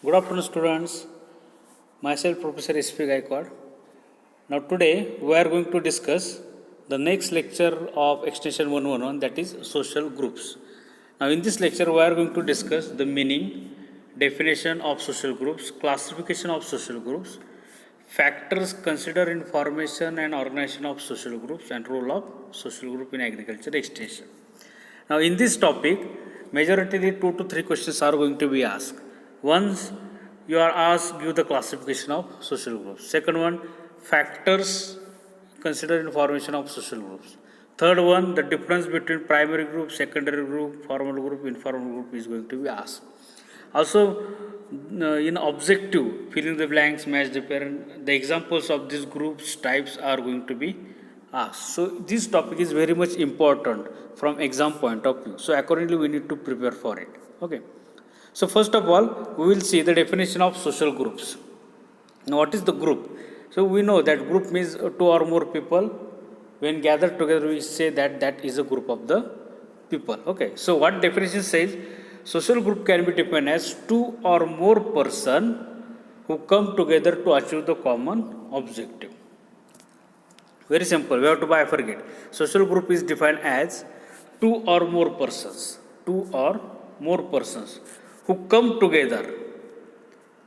Good afternoon, students. Myself, Professor S.P. Gaikwad. Now, today we are going to discuss the next lecture of Extension 111, that is social groups. Now, in this lecture, we are going to discuss the meaning, definition of social groups, classification of social groups, factors considered in formation and organization of social groups, and role of social group in agriculture extension. Now, in this topic, majority 2 to 3 questions are going to be asked. Once you are asked, give the classification of social groups. Second one, factors considered in formation of social groups. Third one, the difference between primary group, secondary group, formal group, informal group is going to be asked. Also, in objective, fill in the blanks, match the parent, the examples of these groups types are going to be asked. So, this topic is very much important from exam point of view. So, accordingly, we need to prepare for it. Okay. So, first of all, we will see the definition of social groups. Now, what is the group? So, we know that group means two or more people. When gathered together, we say that that is a group of the people. Okay. So, what definition says? Social group can be defined as two or more person who come together to achieve the common objective. Very simple. We have to bifurcate. Social group is defined as two or more persons. Two or more persons who come together.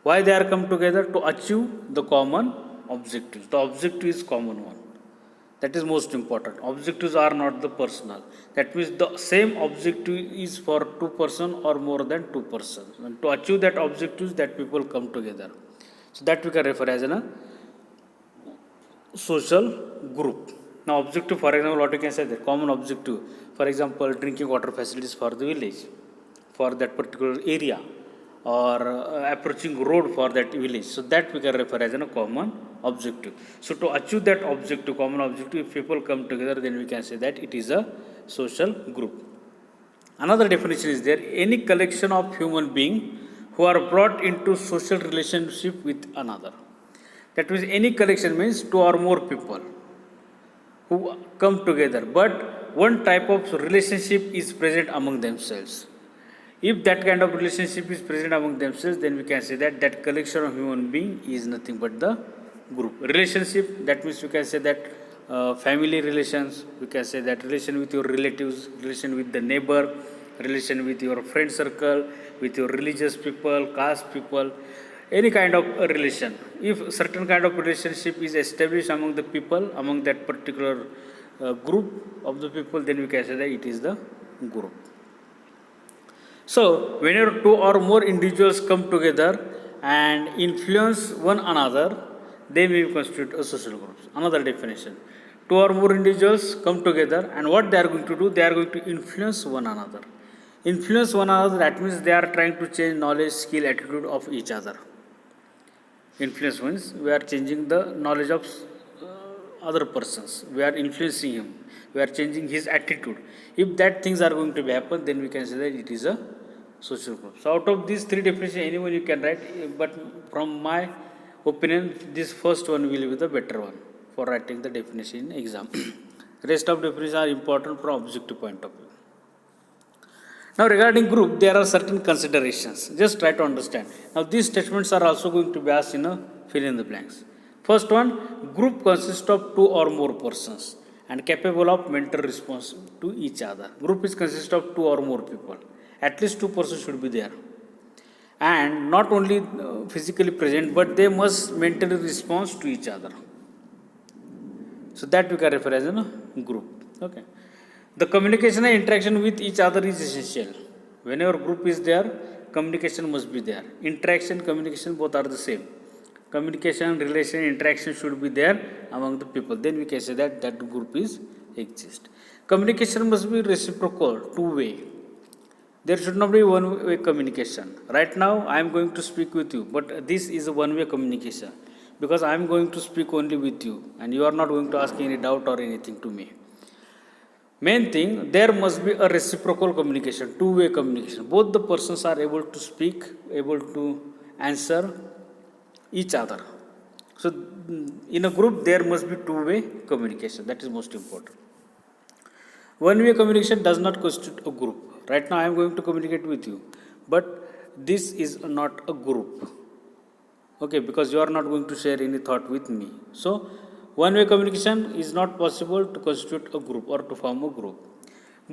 Why they are come together? To achieve the common objectives. The objective is common one. That is most important. Objectives are not the personal. That means the same objective is for two person or more than two persons. And to achieve that objectives, that people come together. So that we can refer as a social group. Now, objective, for example, what you can say, the common objective, for example, drinking water facilities for the village, for that particular area, or approaching road for that village. So that we can refer as a common objective. So to achieve that objective, common objective, if people come together, then we can say that it is a social group. Another definition is there: any collection of human beings who are brought into social relationship with another. That means any collection means two or more people who come together, but one type of relationship is present among themselves. If that kind of relationship is present among themselves, then we can say that that collection of human being is nothing but the group. Relationship, that means we can say that family relations, we can say that relation with your relatives, relation with the neighbor, relation with your friend circle, with your religious people, caste people, any kind of a relation. If certain kind of relationship is established among the people, among that particular group of the people, then we can say that it is the group. So, whenever two or more individuals come together and influence one another, they may constitute a social group. Another definition. Two or more individuals come together, and what they are going to do? They are going to influence one another. Influence one another, that means they are trying to change knowledge, skill, attitude of each other. Influence means we are changing the knowledge of other persons. We are influencing him. We are changing his attitude. If that things are going to be happen, then we can say that it is a social group. So out of these three definitions, anyone you can write, but from my opinion, this first one will be the better one for writing the definition in exam. Rest of definitions are important from objective point of view. Now, regarding group, there are certain considerations. Just try to understand. Now, these statements are also going to be asked in a fill in the blanks. First one, group consists of two or more persons and capable of mental response to each other. Group is consist of two or more people. At least two persons should be there. And not only physically present, but they must mentally respond to each other. So that we can refer as a group. Okay. The communication and interaction with each other is essential. Whenever group is there, communication must be there. Interaction, communication, both are the same. Communication, relation, interaction should be there among the people. Then we can say that that group is exist. Communication must be reciprocal, two-way. There should not be one-way communication. Right now, I am going to speak with you, but this is a one-way communication because I am going to speak only with you, and you are not going to ask any doubt or anything to me. Main thing, there must be a reciprocal communication, two-way communication. Both the persons are able to speak, able to answer each other. So, in a group, there must be two-way communication. That is most important. One-way communication does not constitute a group. Right now, I am going to communicate with you, but this is not a group. Okay, because you are not going to share any thought with me. So one-way communication is not possible to constitute a group or to form a group.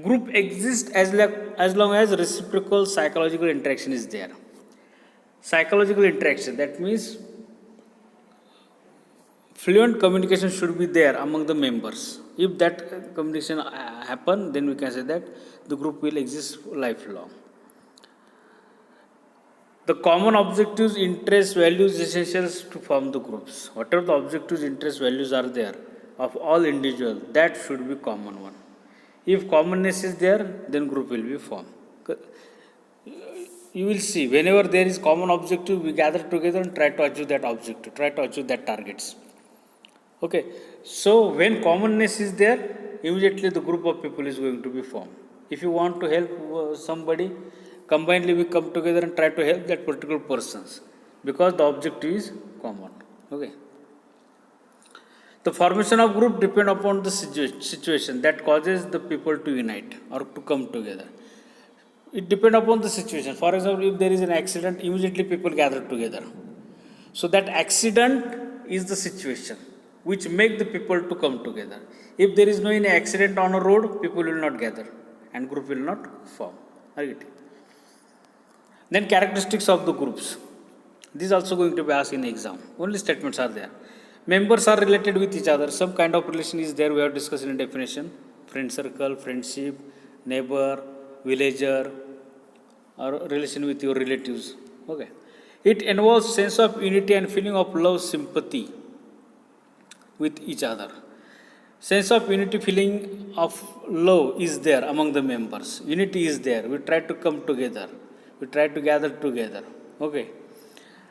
Group exists as long as reciprocal psychological interaction is there. Psychological interaction, that means fluent communication should be there among the members. If that communication happen, then we can say that the group will exist lifelong. The common objectives, interests, values essentials to form the groups. Whatever the objectives, interests, values are there of all individuals, that should be common one. If commonness is there, then group will be formed. You will see, whenever there is common objective, we gather together and try to achieve that objective, try to achieve that targets. Okay, so when commonness is there, immediately the group of people is going to be formed. If you want to help somebody, combinedly we come together and try to help that particular persons, because the objective is common. Okay. The formation of group depend upon the situation that causes the people to unite or to come together. It depends upon the situation. For example, if there is an accident, immediately people gather together. So that accident is the situation which make the people to come together. If there is no any accident on a road, people will not gather and group will not form. Right? Then characteristics of the groups. This is also going to be asked in exam. Only statements are there. Members are related with each other. Some kind of relation is there. We have discussed in a definition. Friend circle, friendship, neighbor, villager, or relation with your relatives. Okay. It involves sense of unity and feeling of love, sympathy with each other. Sense of unity, feeling of love is there among the members. Unity is there. We try to come together. We try to gather together. Okay.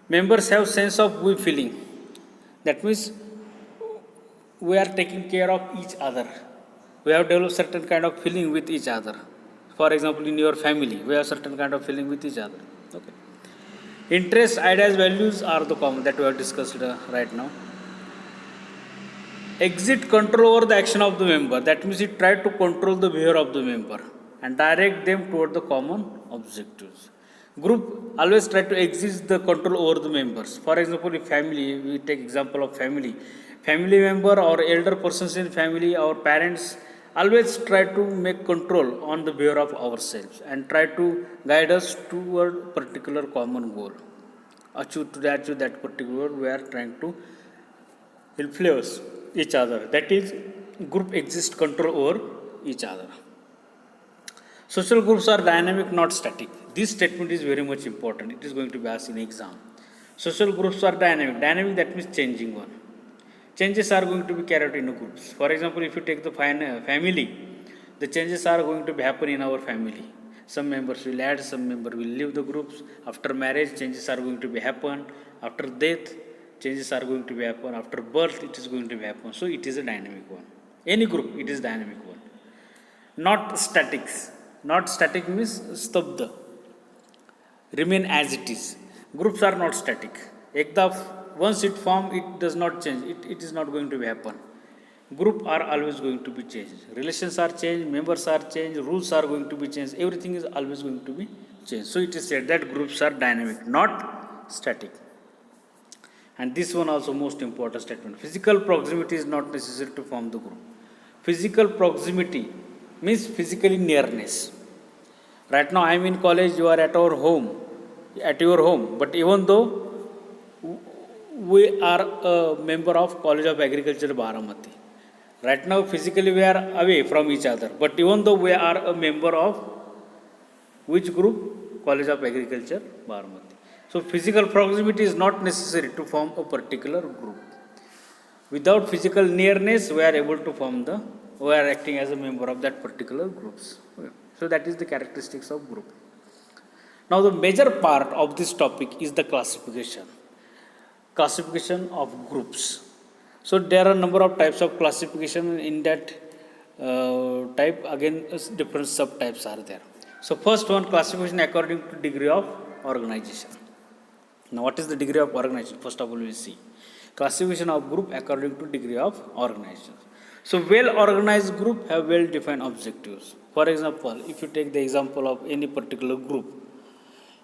Members have sense of we feeling. That means we are taking care of each other. We have developed certain kind of feeling with each other. For example, in your family, we have certain kind of feeling with each other. Okay. Interests, ideas, values are the common that we have discussed right now. Exert control over the action of the member. That means it try to control the behavior of the member and direct them toward the common objectives. Group always try to exert the control over the members. For example, if family, we take example of family. Family member or elder persons in family, our parents always try to make control on the behavior of ourselves and try to guide us toward particular common goal. Achieve that particular goal, we are trying to influence each other. That is, group exists control over each other. Social groups are dynamic, not static. This statement is very much important. It is going to be asked in exam. Social groups are dynamic. Dynamic, that means changing one. Changes are going to be carried out in groups. For example, if you take the family, the changes are going to be happen in our family. Some members will add, some member will leave the groups. After marriage, changes are going to be happen. After death, changes are going to be happen. After birth, it is going to be happen. So it is a dynamic one. Any group, it is dynamic one. Not statics. Not static means stabdha. Remain as it is. Groups are not static. Once it form, it does not change. It is not going to be happen. Group are always going to be changed. Relations are changed, members are changed, rules are going to be changed. Everything is always going to be changed. So it is said that groups are dynamic, not static. And this one also most important statement. Physical proximity is not necessary to form the group. Physical proximity means physically nearness. Right now I am in college, you are at your home. But even though we are a member of College of Agriculture Baramati, right now physically we are away from each other. But even though we are a member of which group? College of Agriculture Baramati. So physical proximity is not necessary to form a particular group. Without physical nearness, we are acting as a member of that particular groups. Okay. So that is the characteristics of group. Now the major part of this topic is the classification of groups. So there are a number of types of classification in that type. Again, different subtypes are there. So first one, classification according to degree of organization. Now what is the degree of organization? First of all, we will see classification of group according to degree of organization. So well organized group have well defined objectives. For example, if you take the example of any particular group,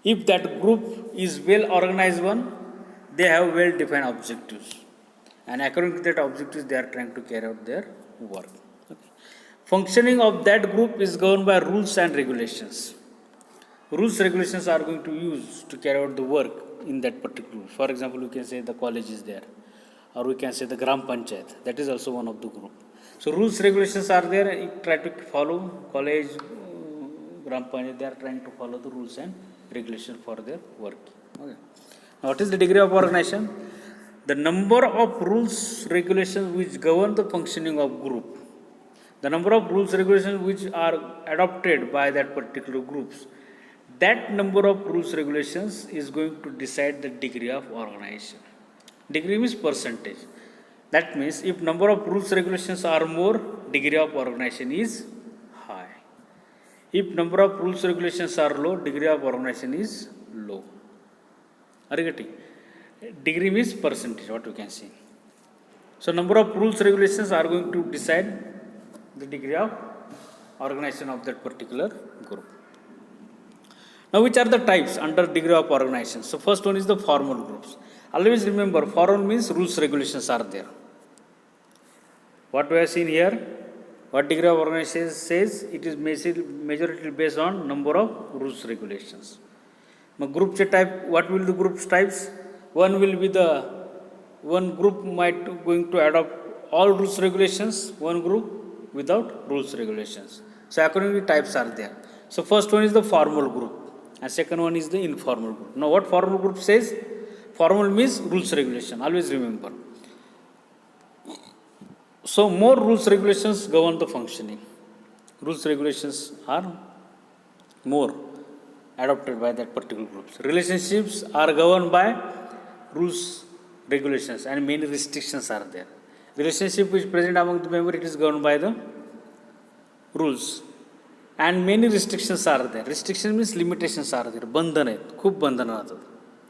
If that group is well organized one, they have well defined objectives. And according to that objectives, they are trying to carry out their work. Okay. Functioning of that group is governed by rules and regulations. Rules regulations are going to use to carry out the work in that particular group. For example, we can say the college is there, or we can say the Gram Panchayat. That is also one of the group. So rules regulations are there. You try to follow college, Gram Panchayat. They are trying to follow the rules and regulations for their work. Okay. Now, what is the degree of organization? The number of rules regulations which govern the functioning of group. The number of rules regulations which are adopted by that particular groups. That number of rules regulations is going to decide the degree of organization. Degree means percentage. That means if number of rules regulations are more, degree of organization is high. If number of rules regulations are low, degree of organization is low. Are you getting? Degree means percentage, what you can see. So number of rules regulations are going to decide the degree of organization of that particular group. Now, which are the types under degree of organization? So first one is the formal groups. Always remember, formal means rules regulations are there. What we have seen here, what degree of organization says, it is majority based on number of rules regulations. Now, group type, what will the groups types? One will be one group might going to adopt all rules regulations, one group without rules regulations. So accordingly types are there. So first one is the formal group and second one is the informal group. Now what formal group says? Formal means rules regulation, always remember. So more rules regulations govern the functioning. Rules regulations are more adopted by that particular groups. Relationships are governed by rules regulations and many restrictions are there. Relationship which is present among the member, it is governed by the rules and many restrictions are there. Restrictions means limitations are there. Bandhan hai, khub bandhan rahat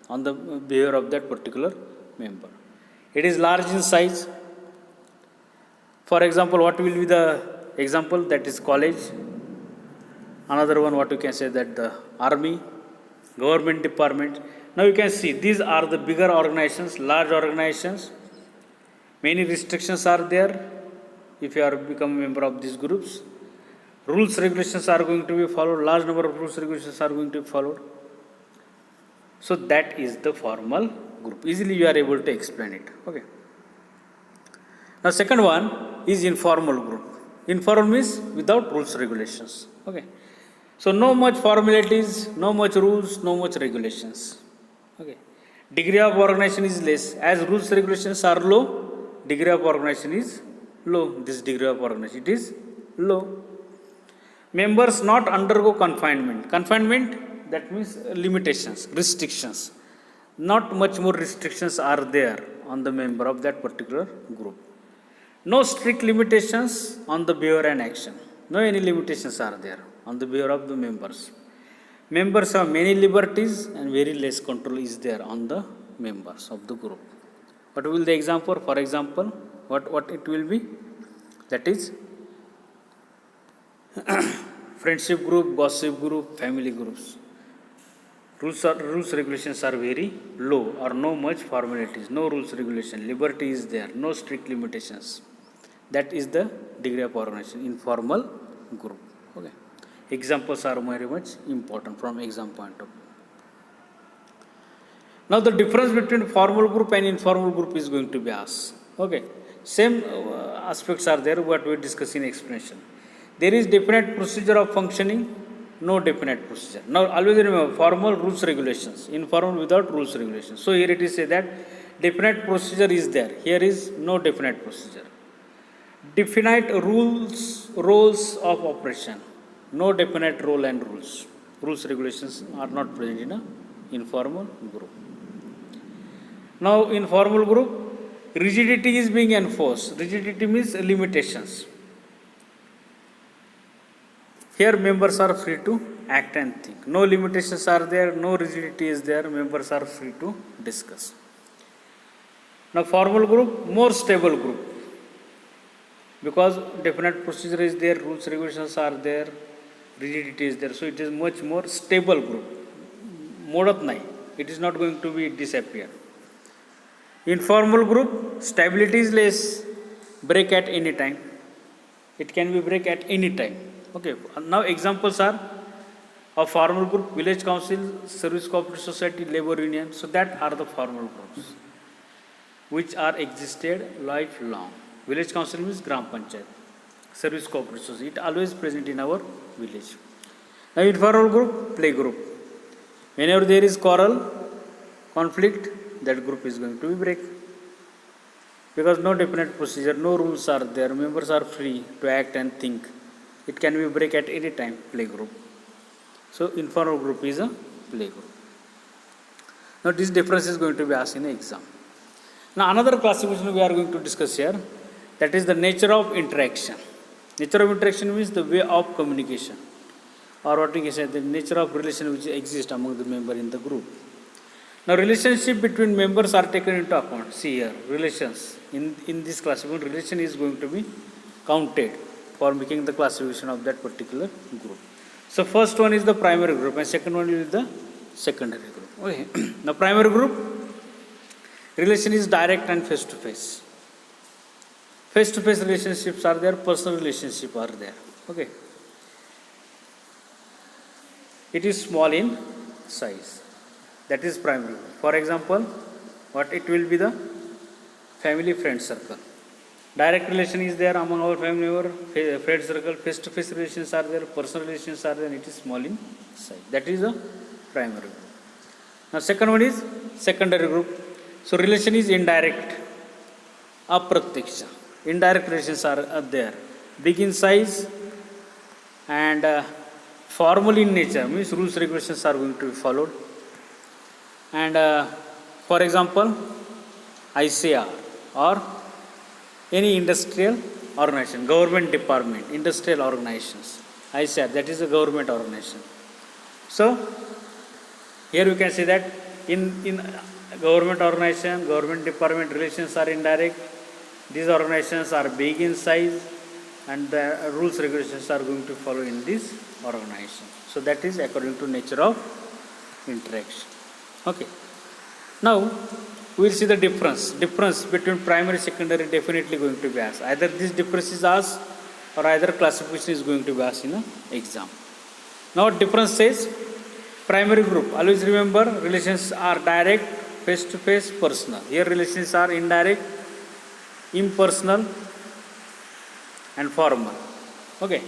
on the behavior of that particular member. It is large in size. For example, what will be the example? That is college. Another one, what you can say, that the army, government department. Now you can see these are the bigger organizations, large organizations. Many restrictions are there if you are become a member of these groups. Rules regulations are going to be followed. Large number of rules regulations are going to be followed. So that is the formal group. Easily you are able to explain it. Okay. Now second one is informal group. Informal means without rules regulations. Okay. So no much formalities, no much rules, no much regulations. Okay. Degree of organization is less. As rules regulations are low, degree of organization is low. This degree of organization, it is low. Members not undergo confinement. Confinement, that means limitations, restrictions. Not much more restrictions are there on the member of that particular group. No strict limitations on the behavior and action. No any limitations are there on the behavior of the members. Members have many liberties and very less control is there on the members of the group. What will the example? For example, what it will be? That is friendship group, gossip group, family groups. Rules regulations are very low or no much formalities, no rules regulation, liberty is there, no strict limitations. That is the degree of organization, informal group. Okay. Examples are very much important from exam point of view. Now the difference between formal group and informal group is going to be asked. Okay. Same aspects are there what we discuss in explanation. There is definite procedure of functioning, no definite procedure. Now always remember formal rules regulations, informal without rules regulations. So here it is say that definite procedure is there. Here is no definite procedure. Definite roles of operation. No definite role and rules. Rules regulations are not present in a informal group. Now in formal group, rigidity is being enforced. Rigidity means limitations. Here members are free to act and think. No limitations are there, no rigidity is there, members are free to discuss. Now formal group, more stable group. Because definite procedure is there, rules regulations are there, rigidity is there. So it is much more stable group. मोडत नाही. It is not going to be disappear. Informal group, stability is less, break at any time. It can be break at any time. Okay. Now examples are of formal group, village council, service cooperative society, labor union. So that are the formal groups which are existed lifelong. Village council means Gram Panchayat. Service cooperative society, it always present in our village. Now informal group, play group. Whenever there is quarrel, conflict, that group is going to be break. Because no definite procedure, no rules are there, members are free to act and think. It can be break at any time, play group. So informal group is a play group. Now this difference is going to be asked in the exam. Now another classification we are going to discuss here, that is the nature of interaction. Nature of interaction means the way of communication, or what we can say, the nature of relation which exists among the member in the group. Now relationship between members are taken into account. See here, relations. In this classification, relation is going to be counted for making the classification of that particular group. So first one is the primary group and second one is the secondary group. Okay. The primary group, relation is direct and face to face. Face to face relationships are there, personal relationships are there. Okay. It is small in size. That is primary. For example, what it will be the family friend circle. Direct relation is there among our family member, friend circle, face to face relations are there, personal relations are there, and it is small in size. That is the primary group. Now second one is secondary group. So relation is indirect, apratyaksha. Indirect relations are there, big in size and formal in nature, means rules regulations are going to be followed. And for example, ICR or any industrial organization, government department, industrial organizations, ICR, that is a government organization. So here we can see that in government organization, government department, relations are indirect. These organizations are big in size and the rules regulations are going to follow in this organization. So that is according to nature of interaction. Okay. Now we will see the difference between primary and secondary definitely going to be asked. Either this difference is asked or either classification is going to be asked in an exam. Now difference says primary group. Always remember relations are direct, face to face, personal. Here relations are indirect, impersonal and formal. Okay.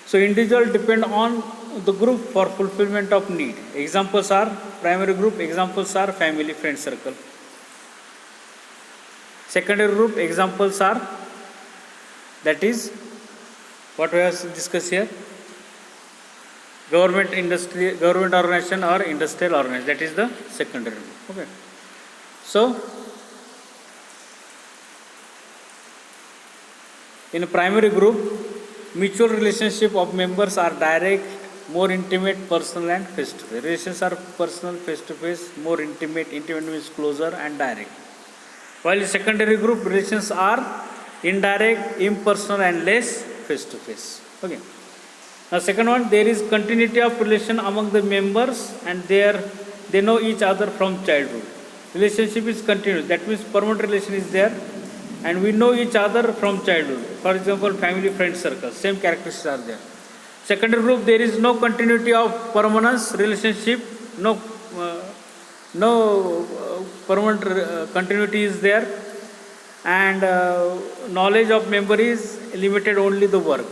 So individual depend on the group for fulfillment of need. Examples are primary group, examples are family friend circle. Secondary group examples are, that is what we have discussed here, government organization or industrial organization, that is the secondary group. Okay. So in a primary group, mutual relationship of members are direct, more intimate, personal and face to face. Relations are personal, face to face, more intimate. Intimate means closer and direct. While in secondary group, relations are indirect, impersonal and less face to face. Okay. Now second one, there is continuity of relation among the members and they know each other from childhood. Relationship is continuous. That means permanent relation is there and we know each other from childhood. For example, family friend circle, same characteristics are there. Secondary group, there is no continuity of permanence relationship, no permanent continuity is there, and knowledge of member is limited only the work.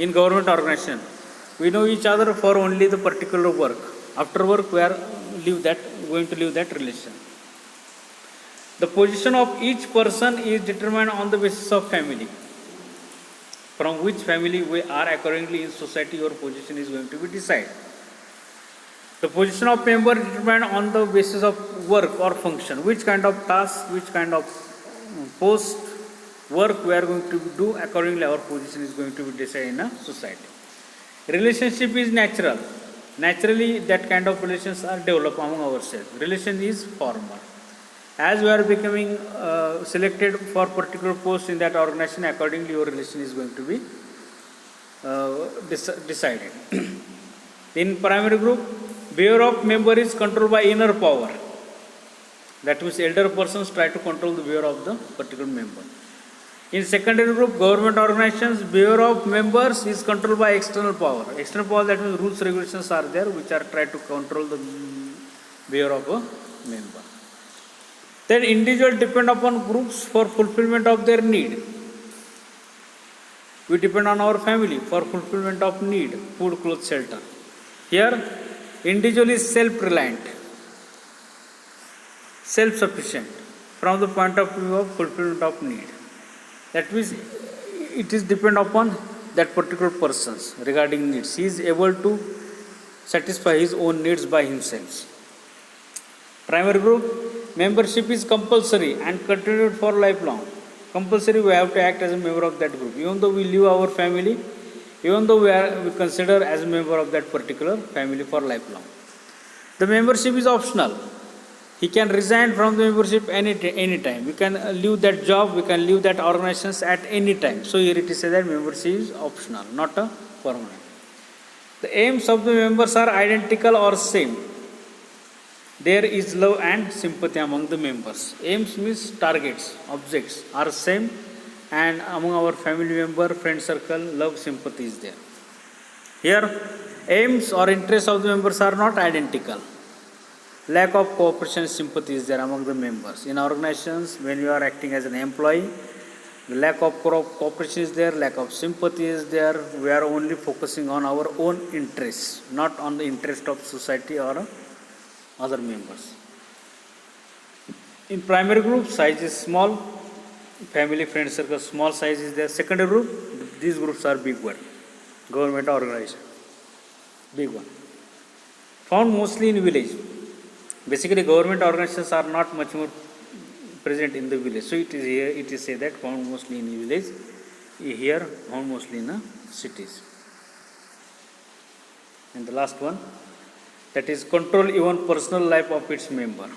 In government organization, we know each other for only the particular work. After work, we are going to leave that relation. The position of each person is determined on the basis of family. From which family we are, accordingly in society your position is going to be decided. The position of member is determined on the basis of work or function. Which kind of task, which kind of post work we are going to do, accordingly our position is going to be decided in a society. Relationship is natural. Naturally that kind of relations are developed among ourselves. Relation is formal. As we are becoming selected for particular post in that organization, accordingly your relation is going to be decided. In primary group, behavior of member is controlled by inner power. That means elder persons try to control the behavior of the particular member. In secondary group, government organizations, behavior of members is controlled by external power. External power, that means rules, regulations are there which are try to control the behavior of a member. Then individuals depend upon groups for fulfillment of their need. We depend on our family for fulfillment of need, food, clothes, shelter. Here, individual is self-reliant, self-sufficient from the point of view of fulfillment of need. That means it is depend upon that particular persons regarding needs. He is able to satisfy his own needs by himself. Primary group, membership is compulsory and continued for lifelong. Compulsory, we have to act as a member of that group. Even though we leave our family, even though we consider as a member of that particular family for lifelong. The membership is optional. He can resign from the membership any time. We can leave that job, we can leave that organizations at any time. So here it is said that membership is optional, not a permanent. The aims of the members are identical or same. There is love and sympathy among the members. Aims means targets, objects are same, and among our family member, friend circle, love, sympathy is there. Here, aims or interests of the members are not identical. Lack of cooperation, sympathy is there among the members. In organizations, when you are acting as an employee, the lack of cooperation is there, lack of sympathy is there. We are only focusing on our own interests, not on the interest of society or other members. In primary group, size is small, family, friend circle, small size is there. Secondary group, these groups are big one, government organization, big one. Found mostly in village. Basically, government organizations are not much more present in the village. So it is here, it is said that found mostly in village, here found mostly in cities. And the last one, that is control even personal life of its member.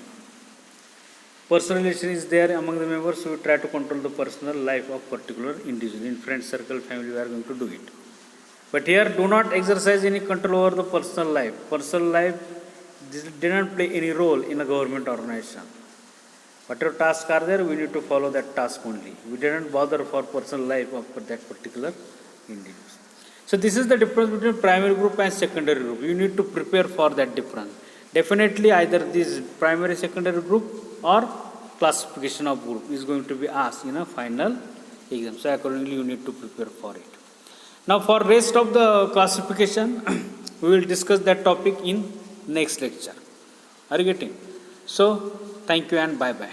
Personal relation is there among the members, so we try to control the personal life of particular individual. In friend circle, family, we are going to do it. But here, do not exercise any control over the personal life. Personal life did not play any role in a government organization. Whatever tasks are there, we need to follow that task only. We didn't bother for personal life of that particular individual. So this is the difference between primary group and secondary group. You need to prepare for that difference. Definitely either this primary secondary group or classification of group is going to be asked in a final exam. So accordingly you need to prepare for it. Now for rest of the classification, we will discuss that topic in next lecture. Are you getting? So thank you and bye bye.